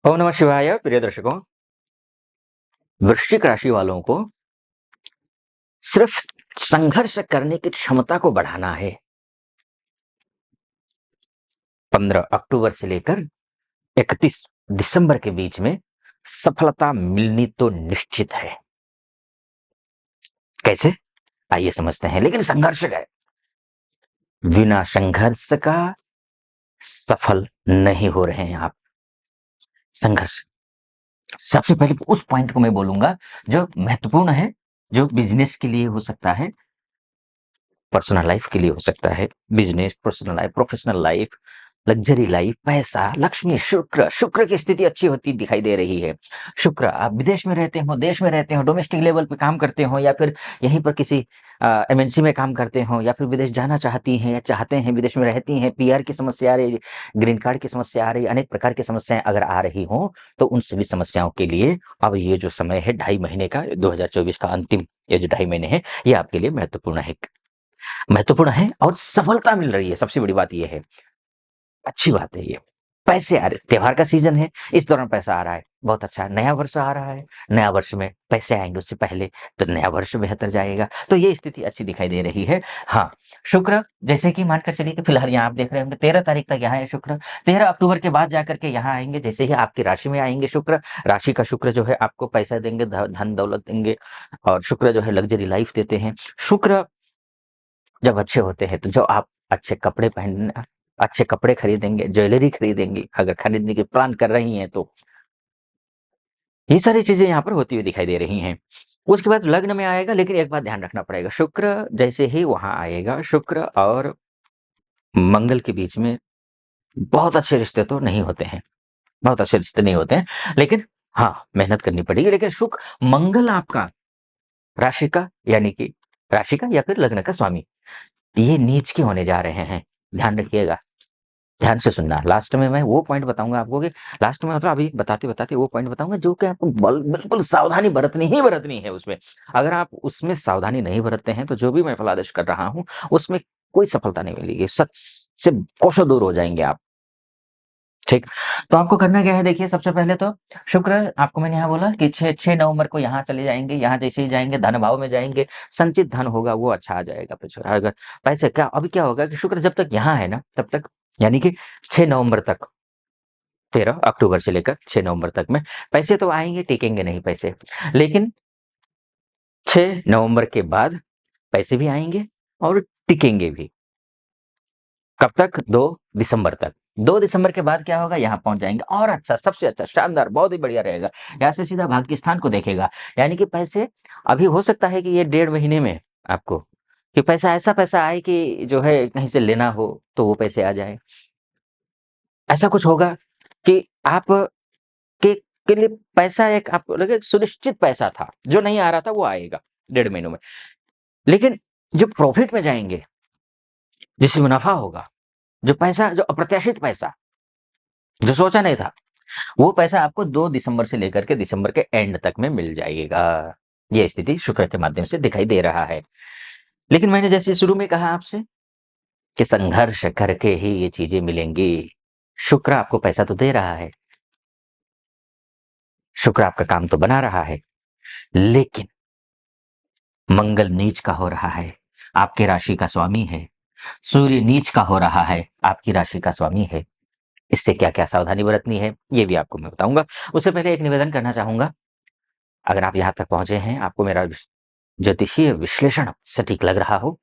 ओम नमः शिवाय। प्रिय दर्शकों, वृश्चिक राशि वालों को सिर्फ संघर्ष करने की क्षमता को बढ़ाना है। 15 अक्टूबर से लेकर 31 दिसंबर के बीच में सफलता मिलनी तो निश्चित है। कैसे? आइए समझते हैं। लेकिन संघर्ष है, बिना संघर्ष का सफल नहीं हो रहे हैं आप। संघर्ष सबसे पहले उस पॉइंट को मैं बोलूंगा जो महत्वपूर्ण है, जो बिजनेस के लिए हो सकता है, पर्सनल लाइफ के लिए हो सकता है, business, personal life, professional life, luxury life, पैसा, लक्ष्मी, शुक्र। शुक्र की स्थिति अच्छी होती दिखाई दे रही है। शुक्र, आप विदेश में रहते हो, देश में रहते हो, डोमेस्टिक लेवल पे काम करते हो, या फिर यहीं पर किसी एमएनसी में काम करते हो, या फिर विदेश जाना चाहती हैं या चाहते हैं, विदेश में रहती हैं, पीआर की समस्या आ रही, ग्रीन कार्ड की समस्या आ रही, अनेक प्रकार की समस्याएं अगर आ रही हो, तो उन सभी समस्याओं के लिए अब ये जो समय है 2.5 महीने का, 2024 का अंतिम ये जो 2.5 महीने है, ये आपके लिए महत्वपूर्ण है और सफलता मिल रही है। सबसे बड़ी बात यह है, अच्छी बात है ये। पैसे आ रहे, त्योहार का सीजन है, इस दौरान पैसा आ रहा है, बहुत अच्छा। नया वर्ष आ रहा है, नया वर्ष में पैसे आएंगे उससे पहले, तो नया वर्ष बेहतर जाएगा। तो ये स्थिति अच्छी दिखाई दे रही है। हाँ, शुक्र जैसे कि मानकर चलिए कि फिलहाल यहाँ आप देख रहे होंगे 13 तारीख तक यहाँ है शुक्र। 13 अक्टूबर के बाद जाकर के यहाँ आएंगे। जैसे ही आपकी राशि में आएंगे शुक्र, राशि का शुक्र जो है आपको पैसा देंगे, धन दौलत देंगे, और शुक्र जो है लग्जरी लाइफ देते हैं। शुक्र जब अच्छे होते हैं तो जो आप अच्छे कपड़े खरीदेंगे, ज्वेलरी खरीदेंगे, अगर खरीदने की प्लान कर रही हैं तो ये सारी चीजें यहाँ पर होती हुई दिखाई दे रही हैं। उसके बाद लग्न में आएगा, लेकिन एक बात ध्यान रखना पड़ेगा, शुक्र जैसे ही वहां आएगा, शुक्र और मंगल के बीच में बहुत अच्छे रिश्ते तो नहीं होते हैं, बहुत अच्छे रिश्ते नहीं होते हैं, लेकिन हाँ, मेहनत करनी पड़ेगी। लेकिन मंगल आपका राशि का, यानी कि राशि का या फिर लग्न का स्वामी, ये नीच के होने जा रहे हैं। ध्यान रखिएगा, ध्यान से सुनना। लास्ट में मैं वो पॉइंट बताऊंगा आपको कि लास्ट में, मतलब अभी बताते बताते वो पॉइंट बताऊंगा जो कि आपको बिल्कुल सावधानी बरतनी है उसमें। अगर आप उसमें सावधानी नहीं बरतते हैं तो जो भी मैं फलादेश कर रहा हूं उसमें कोई सफलता नहीं मिलेगी, सच से कोसों दूर हो जाएंगे आप। ठीक, तो आपको करना क्या है, देखिए सबसे पहले तो शुक्र, आपको मैंने यहाँ बोला कि 6 नवंबर को यहाँ चले जाएंगे। यहाँ जैसे ही जाएंगे धन भाव में जाएंगे, संचित धन होगा वो अच्छा आ जाएगा। अगर पैसे क्या, अभी क्या होगा कि शुक्र जब तक यहाँ है ना तब तक, यानी कि 6 नवंबर तक, 13 अक्टूबर से लेकर 6 नवंबर तक में पैसे तो आएंगे, टिकेंगे नहीं पैसे। लेकिन 6 नवंबर के बाद पैसे भी आएंगे और टिकेंगे भी। कब तक? 2 दिसंबर तक। 2 दिसंबर के बाद क्या होगा, यहाँ पहुंच जाएंगे और अच्छा, सबसे अच्छा, शानदार, बहुत ही बढ़िया रहेगा। यहाँ से सीधा भाग्य स्थान को देखेगा, यानी कि पैसे अभी हो सकता है कि ये 1.5 महीने में आपको कि पैसा, ऐसा पैसा आए कि जो है कहीं से लेना हो तो वो पैसे आ जाए। ऐसा कुछ होगा कि आप के लिए पैसा, एक आपको लगे सुनिश्चित पैसा था, जो नहीं आ रहा था वो आएगा 1.5 महीनों में। लेकिन जो प्रॉफिट में जाएंगे, जिससे मुनाफा होगा, जो पैसा, जो अप्रत्याशित पैसा, जो सोचा नहीं था, वो पैसा आपको 2 दिसंबर से लेकर के दिसंबर के एंड तक में मिल जाएगा। ये स्थिति शुक्र के माध्यम से दिखाई दे रहा है। लेकिन मैंने जैसे शुरू में कहा आपसे कि संघर्ष करके ही ये चीजें मिलेंगी। शुक्र आपको पैसा तो दे रहा है, शुक्र आपका काम तो बना रहा है, लेकिन मंगल नीच का हो रहा है, आपके राशि का स्वामी है। सूर्य नीच का हो रहा है, आपकी राशि का स्वामी है। इससे क्या क्या सावधानी बरतनी है ये भी आपको मैं बताऊंगा। उससे पहले एक निवेदन करना चाहूंगा, अगर आप यहाँ तक पहुंचे हैं, आपको मेरा ज्योतिषीय विश्लेषण सटीक लग रहा हो,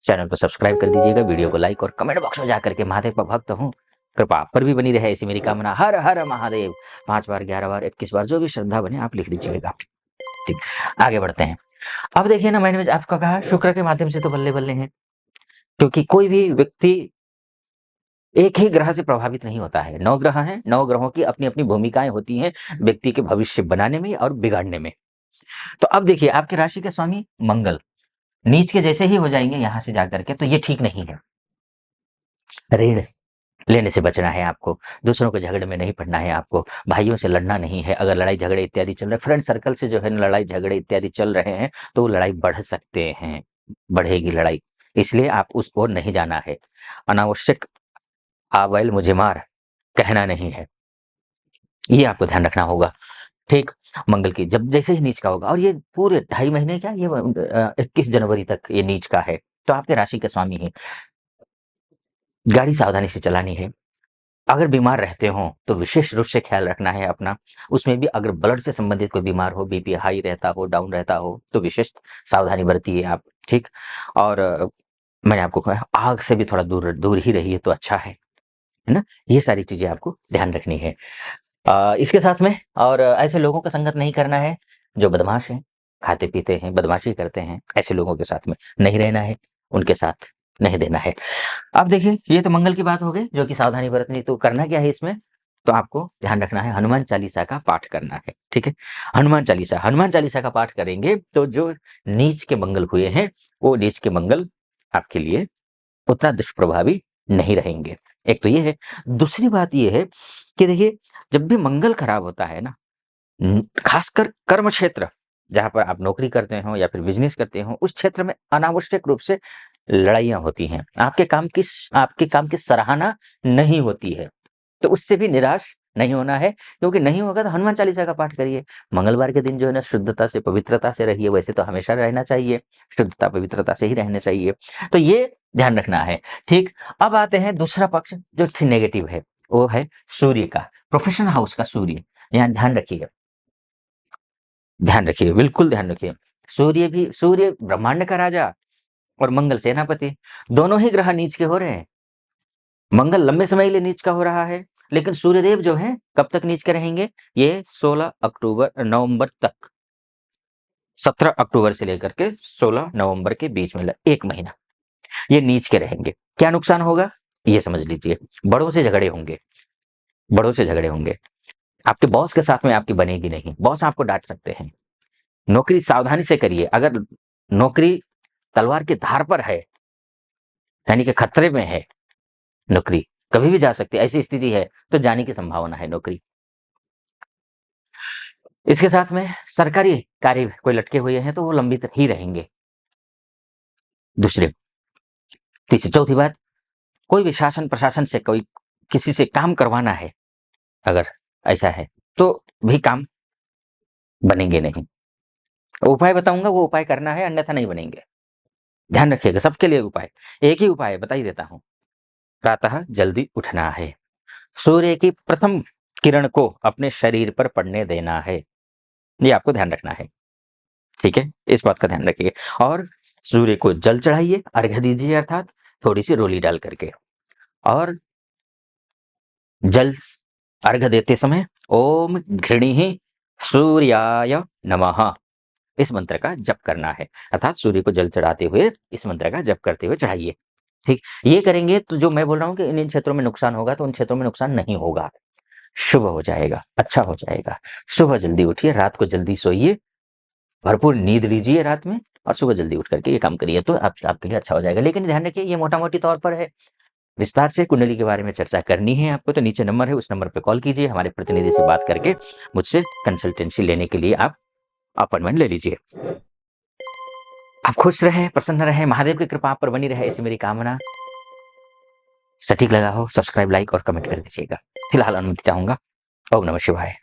चैनल को सब्सक्राइब कर दीजिएगा, वीडियो को लाइक, और कमेंट बॉक्स में जाकर के महादेव का भक्त हूँ, कृपा आप पर भी बनी रहे, ऐसी मेरी कामना। हर हर महादेव 5 बार, 11 बार, 21 बार, जो भी श्रद्धा बने आप लिख दीजिएगा। ठीक, आगे बढ़ते हैं। अब देखिए ना, मैंने आपका कहा शुक्र के माध्यम से तो बल्ले बल्ले हैं, क्योंकि कोई भी व्यक्ति एक ही ग्रह से प्रभावित नहीं होता है। 9 ग्रह हैं, 9 ग्रहों की अपनी अपनी भूमिकाएं होती हैं व्यक्ति के भविष्य बनाने में और बिगाड़ने में। तो अब देखिए, आपकी राशि के स्वामी मंगल नीच के जैसे ही हो जाएंगे यहाँ से जाकर के, तो ये ठीक नहीं है। ऋण लेने से बचना है आपको, दूसरों के झगड़े में नहीं पड़ना है आपको, भाइयों से लड़ना नहीं है। अगर लड़ाई झगड़े इत्यादि चल रहे हैं, फ्रेंड सर्कल से जो है लड़ाई झगड़े इत्यादि चल रहे हैं, तो वो लड़ाई बढ़ सकते हैं, बढ़ेगी लड़ाई, इसलिए आप उस ओर नहीं जाना है। अनावश्यक आ बैल मुझे मार कहना नहीं है। ये आपको ध्यान रखना होगा। ठीक, मंगल की जब जैसे ही नीच का होगा, और ये पूरे 2.5 महीने क्या, ये 21 जनवरी तक ये नीच का है, तो आपके राशि के स्वामी है। गाड़ी सावधानी से चलानी है। अगर बीमार रहते हो तो विशेष रूप से ख्याल रखना है अपना। उसमें भी अगर ब्लड से संबंधित कोई बीमार हो, बीपी हाई रहता हो, डाउन रहता हो, तो विशेष सावधानी बरतिए आप। ठीक, और मैंने आपको कहा आग से भी थोड़ा दूर दूर ही रहिए तो अच्छा है ना। ये सारी चीजें आपको ध्यान रखनी है। इसके साथ में और ऐसे लोगों का संगत नहीं करना है जो बदमाश हैं, खाते पीते हैं, बदमाशी करते हैं, ऐसे लोगों के साथ में नहीं रहना है, उनके साथ नहीं देना है। अब देखिए, ये तो मंगल की बात हो गई जो कि सावधानी बरतनी, तो करना क्या है इसमें, तो आपको ध्यान रखना है हनुमान चालीसा का पाठ करना है। ठीक है, हनुमान चालीसा का पाठ करेंगे तो जो नीच के मंगल हुए हैं, वो नीच के मंगल आपके लिए उतना दुष्प्रभावी नहीं रहेंगे। एक तो ये है। दूसरी बात ये है कि देखिए, जब भी मंगल खराब होता है ना, खासकर कर्म क्षेत्र, जहाँ पर आप नौकरी करते हो या फिर बिजनेस करते हो, उस क्षेत्र में अनावश्यक रूप से लड़ाइयाँ होती हैं। आपके काम की सराहना नहीं होती है। तो उससे भी निराश नहीं होना है, क्योंकि नहीं होगा तो हनुमान चालीसा का पाठ करिए। मंगलवार के दिन जो है ना, शुद्धता से, पवित्रता से रहिए। वैसे तो हमेशा रहना चाहिए, शुद्धता पवित्रता से ही रहना चाहिए। तो ये ध्यान रखना है। ठीक, अब आते हैं दूसरा पक्ष जो नेगेटिव है, वो है सूर्य का, प्रोफेशनल हाउस का सूर्य। यहाँ ध्यान रखिएगा, ध्यान रखिए, बिल्कुल ध्यान रखिए। सूर्य ब्रह्मांड का राजा और मंगल सेनापति, दोनों ही ग्रह नीच के हो रहे हैं। मंगल लंबे समय के लिए नीच का हो रहा है, लेकिन सूर्यदेव जो है कब तक नीच के रहेंगे, ये 16 नवंबर तक, 17 अक्टूबर से लेकर के 16 नवंबर के बीच में 1 महीना ये नीच के रहेंगे। क्या नुकसान होगा ये समझ लीजिए। बड़ों से झगड़े होंगे, बड़ों से झगड़े होंगे। आपके बॉस के साथ में आपकी बनेगी नहीं, बॉस आपको डांट सकते हैं। नौकरी सावधानी से करिए। अगर नौकरी तलवार की धार पर है, यानी कि खतरे में है, नौकरी कभी भी जा सकती है, ऐसी स्थिति है तो जाने की संभावना है नौकरी। इसके साथ में सरकारी कार्य कोई लटके हुए हैं तो वो लंबित ही रहेंगे। दूसरे तीसरी चौथी बात, कोई भी शासन प्रशासन से कोई किसी से काम करवाना है, अगर ऐसा है तो भी काम बनेंगे नहीं। उपाय बताऊंगा, वो उपाय करना है, अन्यथा नहीं बनेंगे। ध्यान रखिएगा, सबके लिए उपाय एक ही उपाय बता ही देता हूं। प्रातः जल्दी उठना है, सूर्य की प्रथम किरण को अपने शरीर पर पड़ने देना है, ये आपको ध्यान रखना है। ठीक है, इस बात का ध्यान रखिए। और सूर्य को जल चढ़ाइए, अर्घ्य दीजिए, अर्थात थोड़ी सी रोली डाल करके। और जल अर्घ्य देते समय ओम घृणीहि सूर्याय नमः, इस मंत्र का जप करना है, अर्थात सूर्य को जल चढ़ाते हुए इस मंत्र का जप करते हुए चढ़ाइए। ठीक, ये करेंगे तो जो मैं बोल रहा हूँ कि इन क्षेत्रों में नुकसान होगा, तो उन क्षेत्रों में नुकसान नहीं होगा, शुभ हो जाएगा, अच्छा हो जाएगा। सुबह जल्दी उठिए, रात को जल्दी सोइए, भरपूर नींद लीजिए रात में, और सुबह जल्दी उठ करके ये काम करिए, तो आपके लिए अच्छा हो जाएगा। लेकिन ध्यान रखिए, ये मोटा-मोटी तौर पर है। विस्तार से कुंडली के बारे में चर्चा करनी है आपको, तो नीचे नंबर है, उस नंबर पे कॉल कीजिए, हमारे प्रतिनिधि से बात करके मुझसे कंसल्टेंसी लेने के लिए आप अपॉइंटमेंट ले लीजिए। आप खुश रहें, प्रसन्न रहें, महादेव की कृपा आप पर बनी रहे, ऐसी मेरी कामना। सटीक लगा हो, सब्सक्राइब, लाइक और कमेंट कर दीजिएगा। फिलहाल अनुमति चाहूंगा। ओम नमः शिवाय।